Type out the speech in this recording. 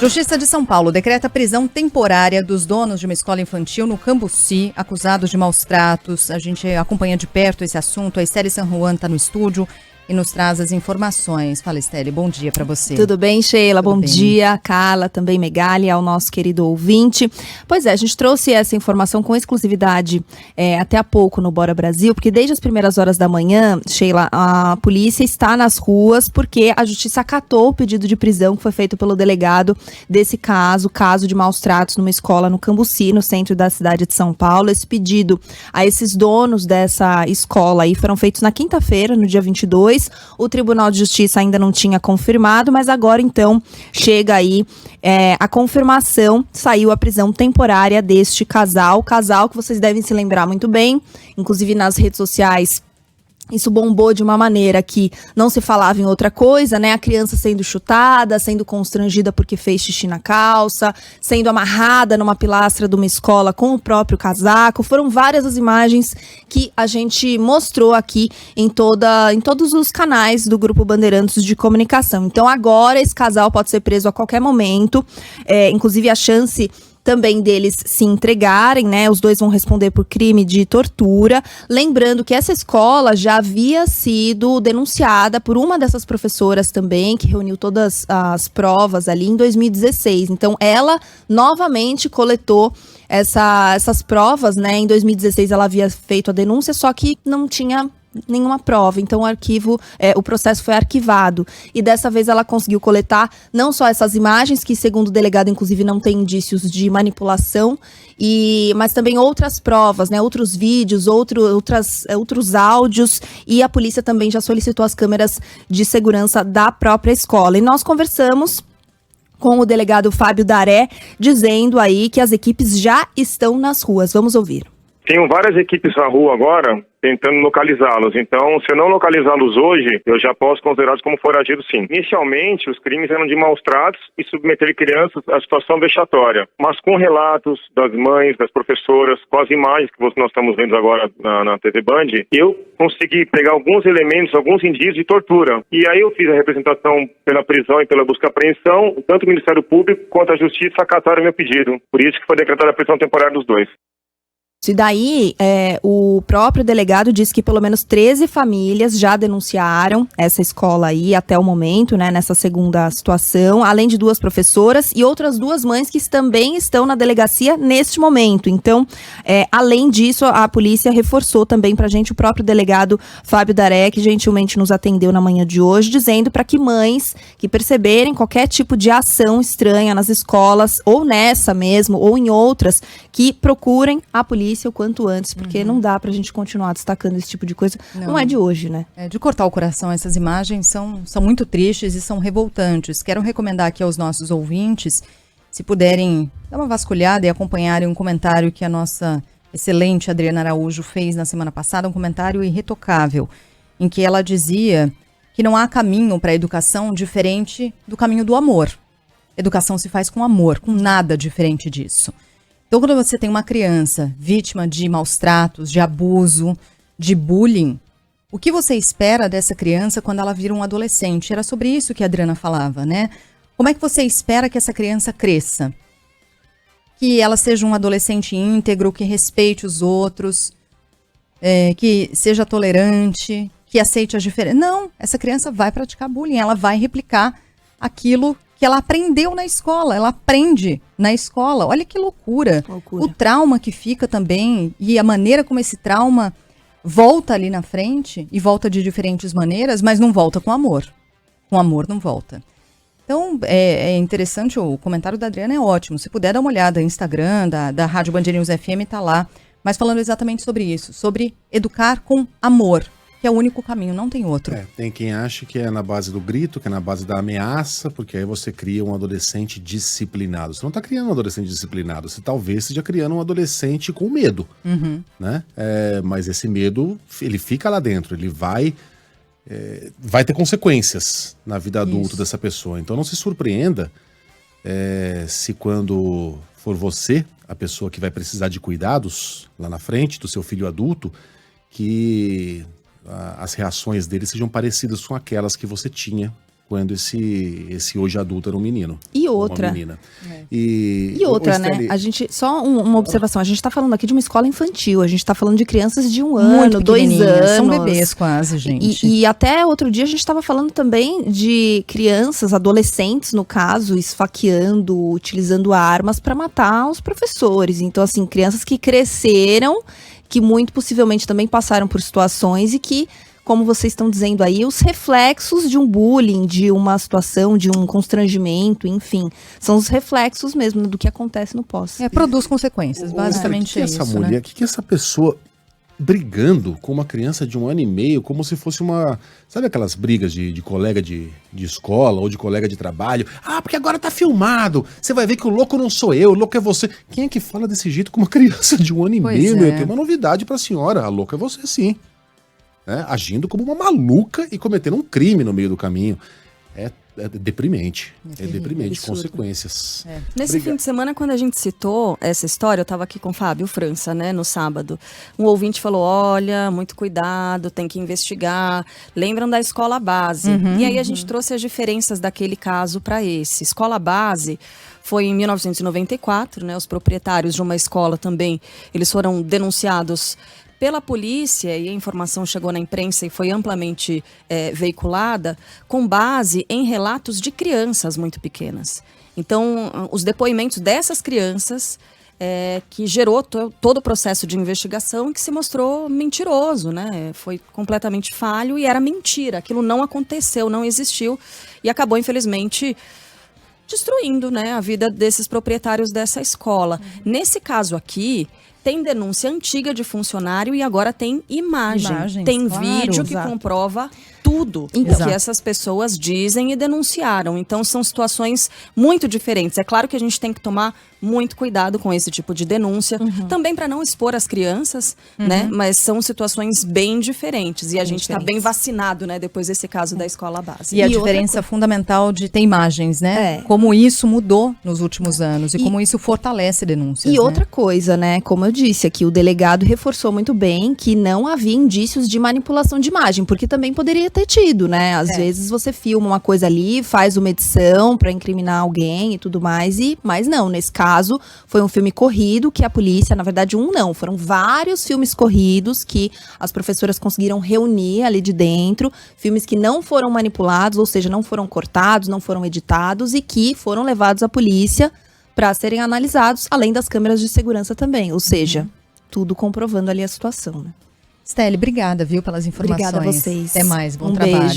Justiça de São Paulo decreta prisão temporária dos donos de uma escola infantil no Cambuci, acusados de maus tratos. A gente acompanha de perto esse assunto. A Estelle San Juan está no estúdio e nos traz as informações. Fala, Estelle, bom dia para você. Tudo bem, Sheila? Bom dia, Carla, também Megali, ao nosso querido ouvinte. Pois é, a gente trouxe essa informação com exclusividade até há pouco no Bora Brasil, porque desde as primeiras horas da manhã, Sheila, a polícia está nas ruas porque a justiça acatou o pedido de prisão que foi feito pelo delegado desse caso de maus tratos numa escola no Cambuci, no centro da cidade de São Paulo. Esse pedido a esses donos dessa escola aí foram feitos na quinta-feira, no dia 22. O Tribunal de Justiça ainda não tinha confirmado, mas agora então chega aí a confirmação, saiu a prisão temporária deste casal que vocês devem se lembrar muito bem, inclusive nas redes sociais. Isso bombou de uma maneira que não se falava em outra coisa, né? A criança sendo chutada, sendo constrangida porque fez xixi na calça, sendo amarrada numa pilastra de uma escola com o próprio casaco. Foram várias as imagens que a gente mostrou aqui em todos os canais do Grupo Bandeirantes de Comunicação. Então agora esse casal pode ser preso a qualquer momento, inclusive a chance também deles se entregarem, né? Os dois vão responder por crime de tortura. Lembrando que essa escola já havia sido denunciada por uma dessas professoras também, que reuniu todas as provas ali em 2016. Então, ela novamente coletou essas provas, né? Em 2016 ela havia feito a denúncia, só que não tinha nenhuma prova, então o processo foi arquivado, e dessa vez ela conseguiu coletar não só essas imagens, que segundo o delegado inclusive não tem indícios de manipulação, mas também outras provas, né, outros vídeos, outros áudios, e a polícia também já solicitou as câmeras de segurança da própria escola. E nós conversamos com o delegado Fábio Daré, dizendo aí que as equipes já estão nas ruas. Vamos ouvir. Tenho várias equipes na rua agora tentando localizá-los. Então, se eu não localizá-los hoje, eu já posso considerá-los como foragidos, sim. Inicialmente, os crimes eram de maus tratos e submeter crianças à situação vexatória. Mas com relatos das mães, das professoras, com as imagens que nós estamos vendo agora na TV Band, eu consegui pegar alguns elementos, alguns indícios de tortura. E aí eu fiz a representação pela prisão e pela busca e apreensão. Tanto o Ministério Público quanto a Justiça acataram meu pedido. Por isso que foi decretada a prisão temporária dos dois. E daí, o próprio delegado disse que pelo menos 13 famílias já denunciaram essa escola aí até o momento, né, nessa segunda situação, além de 2 professoras e outras 2 mães que também estão na delegacia neste momento. Então, além disso, a polícia reforçou também pra gente o próprio delegado Fábio Daré, que gentilmente nos atendeu na manhã de hoje, dizendo para que mães que perceberem qualquer tipo de ação estranha nas escolas, ou nessa mesmo, ou em outras, que procurem a polícia o quanto antes, porque não dá pra gente continuar destacando esse tipo de coisa. Não é de hoje, né? É de cortar o coração. Essas imagens são muito tristes e são revoltantes. Quero recomendar aqui aos nossos ouvintes, se puderem dar uma vasculhada e acompanharem um comentário que a nossa excelente Adriana Araújo fez na semana passada, um comentário irretocável, em que ela dizia que não há caminho para a educação diferente do caminho do amor. Educação se faz com amor, com nada diferente disso. Então, quando você tem uma criança vítima de maus tratos, de abuso, de bullying, o que você espera dessa criança quando ela vira um adolescente? Era sobre isso que a Adriana falava, né? Como é que você espera que essa criança cresça? Que ela seja um adolescente íntegro, que respeite os outros, que seja tolerante, que aceite as diferenças. Não, essa criança vai praticar bullying, ela vai replicar aquilo que ela aprendeu na escola, ela aprende na escola. Olha que loucura. O trauma que fica também, e a maneira como esse trauma volta ali na frente, e volta de diferentes maneiras, mas não volta com amor. Com amor não volta. Então, é interessante, o comentário da Adriana é ótimo. Se puder dar uma olhada no Instagram da Rádio Band News FM, tá lá. Mas falando exatamente sobre isso, sobre educar com amor, que é o único caminho, não tem outro. Tem quem acha que é na base do grito, que é na base da ameaça, porque aí você cria um adolescente disciplinado. Você não está criando um adolescente disciplinado, você talvez esteja criando um adolescente com medo, né? Mas esse medo, ele fica lá dentro, ele vai ter consequências na vida adulta dessa pessoa. Então não se surpreenda se quando for você, a pessoa que vai precisar de cuidados lá na frente do seu filho adulto, que as reações dele sejam parecidas com aquelas que você tinha quando esse hoje adulto era um menino. E outra. Uma menina. E outra, né? A gente, só uma observação, a gente tá falando aqui de uma escola infantil, a gente tá falando de crianças de 1 ano, 2 anos. São bebês quase, gente. E até outro dia a gente tava falando também de crianças, adolescentes, no caso, esfaqueando, utilizando armas para matar os professores. Então, assim, crianças que cresceram, que muito possivelmente também passaram por situações e que, como vocês estão dizendo aí, os reflexos de um bullying, de uma situação, de um constrangimento, enfim, são os reflexos mesmo do que acontece no pós. Produz consequências, basicamente é isso, essa mulher, né? O que essa pessoa brigando com uma criança de 1 ano e meio, como se fosse uma... Sabe aquelas brigas de colega de escola ou de colega de trabalho? Ah, porque agora tá filmado, você vai ver que o louco não sou eu, o louco é você. Quem é que fala desse jeito com uma criança de 1 ano e meio, meu? Tem uma novidade pra senhora, a louca é você sim. Agindo como uma maluca e cometendo um crime no meio do caminho. É deprimente. É deprimente, consequências. Nesse fim de semana, quando a gente citou essa história, eu estava aqui com o Fábio França, né, no sábado. Um ouvinte falou, olha, muito cuidado, tem que investigar. Lembram da escola base? E aí a gente trouxe as diferenças daquele caso para esse. Escola base foi em 1994, né, os proprietários de uma escola também, eles foram denunciados pela polícia, e a informação chegou na imprensa e foi amplamente veiculada, com base em relatos de crianças muito pequenas. Então, os depoimentos dessas crianças que gerou todo o processo de investigação que se mostrou mentiroso, né? Foi completamente falho e era mentira. Aquilo não aconteceu, não existiu e acabou, infelizmente, destruindo, né, a vida desses proprietários dessa escola. Nesse caso aqui, tem denúncia antiga de funcionário e agora tem imagem. Tem vídeo que comprova tudo o que essas pessoas dizem e denunciaram. Então, são situações muito diferentes. É claro que a gente tem que tomar muito cuidado com esse tipo de denúncia, também para não expor as crianças, né? Mas são situações bem diferentes. E a gente está bem vacinado, né? Depois desse caso da escola base. E a diferença fundamental de ter imagens, né? Como isso mudou nos últimos anos e como isso fortalece denúncias. E outra coisa, né? Como eu disse aqui, o delegado reforçou muito bem que não havia indícios de manipulação de imagem, porque também poderia ter tido, né? Às vezes você filma uma coisa ali, faz uma edição para incriminar alguém e tudo mais, mas não, nesse caso foi um filme corrido que a polícia, na verdade foram vários filmes corridos que as professoras conseguiram reunir ali de dentro, filmes que não foram manipulados, ou seja, não foram cortados, não foram editados e que foram levados à polícia para serem analisados, além das câmeras de segurança também, ou seja, tudo comprovando ali a situação, né? Steli, obrigada, viu, pelas informações. Obrigada a vocês. Até mais, bom trabalho. Beijo.